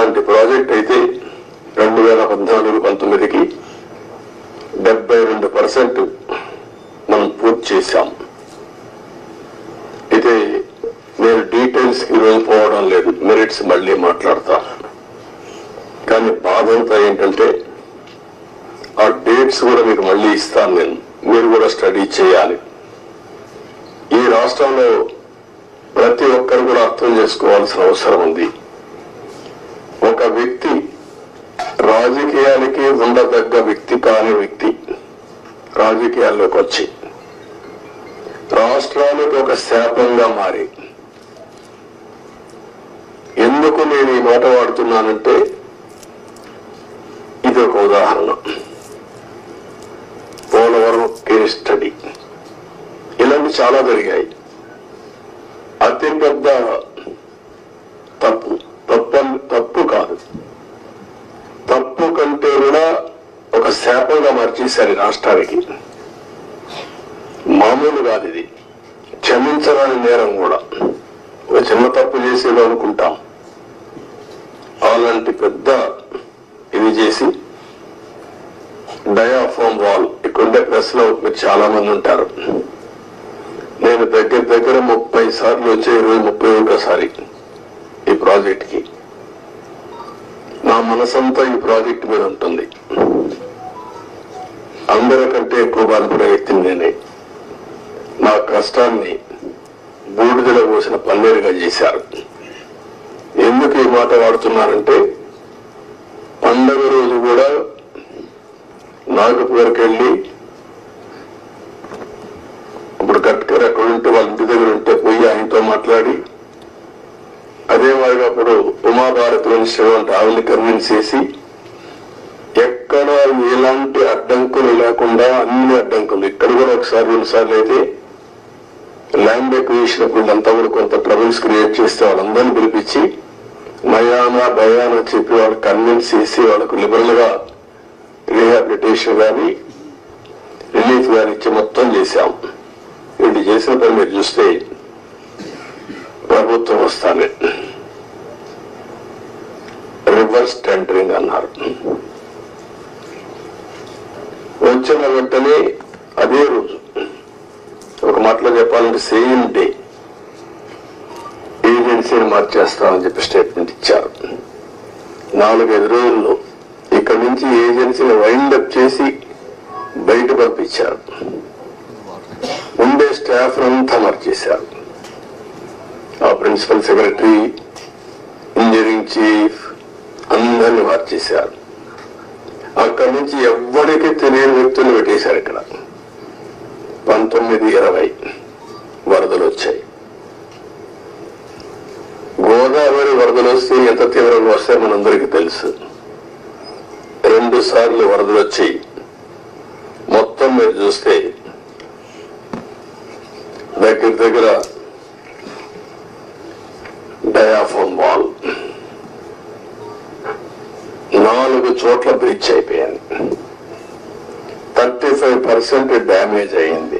అలాంటి ప్రాజెక్ట్ అయితే 2014-19కి 72% మనం పూర్తి చేశాం. అయితే నేను డీటెయిల్స్ కి ఈరోజు పోవడం లేదు, మెరిట్స్ మళ్ళీ మాట్లాడతాను. కానీ బాధ అంతా ఏంటంటే ఆ డేట్స్ కూడా మీకు మళ్ళీ ఇస్తాను నేను, మీరు కూడా స్టడీ చేయాలి. ఈ రాష్ట్రంలో ప్రతి ఒక్కరు కూడా అర్థం చేసుకోవాల్సిన అవసరం ఉంది. ఒక వ్యక్తి రాజకీయాలకి ఉండదగ్గ వ్యక్తి కాని వ్యక్తి రాజకీయాల్లోకి వచ్చి రాష్ట్రానికి ఒక శాపంగా మారి, ఎందుకు నేను ఈ మాట వాడుతున్నానంటే ఇది ఒక ఉదాహరణ. పోలవరం కేస్ స్టడీ ఇలాంటి చాలా జరిగాయి. అతిపెద్ద తప్పు కాదు, తప్పు కంటే కూడా ఒక శాపంగా మార్చేశారు రాష్ట్రానికి. మామూలు కాదు ఇది, క్షమించరాని నేరం కూడా. ఒక చిన్న తప్పు చేసేదో అనుకుంటాం, అలాంటి పెద్ద ఇది చేసి డయాఫామ్ వాల్. ఇక్కడుండే ప్రెస్ లో మీరు చాలా మంది ఉంటారు. నేను దగ్గర 30 సార్లు వచ్చే 31సారి ఈ ప్రాజెక్ట్ కి. నా మనసంతా ఈ ప్రాజెక్ట్ మీద ఉంటుంది. అందరికంటే ఎక్కువ బాధపడే వ్యక్తిని నేనే. నా కష్టాన్ని బూడిదలో పోసిన పన్నీరుగా చేశారు. ఎందుకు ఈ మాట వాడుతున్నారంటే పండగ రోజు కూడా నాగపూర్కి వెళ్ళి, ఇప్పుడు గట్కర్ ఎక్కడ ఉంటే వాళ్ళ ఇంటి దగ్గర ఉంటే పోయి ఆయనతో మాట్లాడి, అదే మాదిరిగా అప్పుడు ఉమాభారత్ మినిస్టర్ అంటే ఆవిని కన్విన్స్ చేసి ఎక్కడ ఎలాంటి అడ్డంకులు లేకుండా అన్ని అడ్డంకులు, ఇక్కడ కూడా ఒకసారి 2 సార్లు అయితే ల్యాండ్ ఎక్విజిషన్ వీళ్ళంతా కూడా కొంత ట్రబుల్స్ క్రియేట్ చేస్తే వాళ్ళందరినీ పిలిపించి నయానా భయానా చెప్పి వాళ్ళు కన్విన్స్ చేసి వాళ్ళకు లిబరల్ గా రీహాబిలిటేషన్ కానీ రిలీఫ్ కానీ ఇచ్చి మొత్తం చేశాం. వీళ్ళు చేసిన పని మీరు చూస్తే ప్రభుత్వం వస్తానే రివర్స్ టెండరింగ్ అన్నారు. వచ్చిన వెంటనే అదే రోజు, ఒక మాటలో చెప్పాలంటే సేమ్ డే ఏజెన్సీని మార్చేస్తామని చెప్పి స్టేట్మెంట్ ఇచ్చారు. 4-5 రోజుల్లో ఇక్కడి నుంచి ఏజెన్సీని వైండప్ చేసి బయట పంపించారు. ఉండే స్టాఫ్ అంతా మార్చేశారు. ఆ ప్రిన్సిపల్ సెక్రటరీ, ఇంజనీరింగ్ చీఫ్ అందరినీ మార్చేశారు. అక్కడి నుంచి ఎవ్వరికి తెలియని వ్యక్తులు పెట్టేశారు. ఇక్కడ 19-20 వరదలు వచ్చాయి. గోదావరి వరదలు వస్తే ఎంత తీవ్రంగా వస్తాయో మనందరికీ తెలుసు. 2 సార్లు వరదలు వచ్చాయి. మొత్తం మీరు చూస్తే దగ్గర డయాఫామ్ వాల్ 4 చోట్ల బ్రీచ్ అయిపోయింది. 35% డ్యామేజ్ అయింది.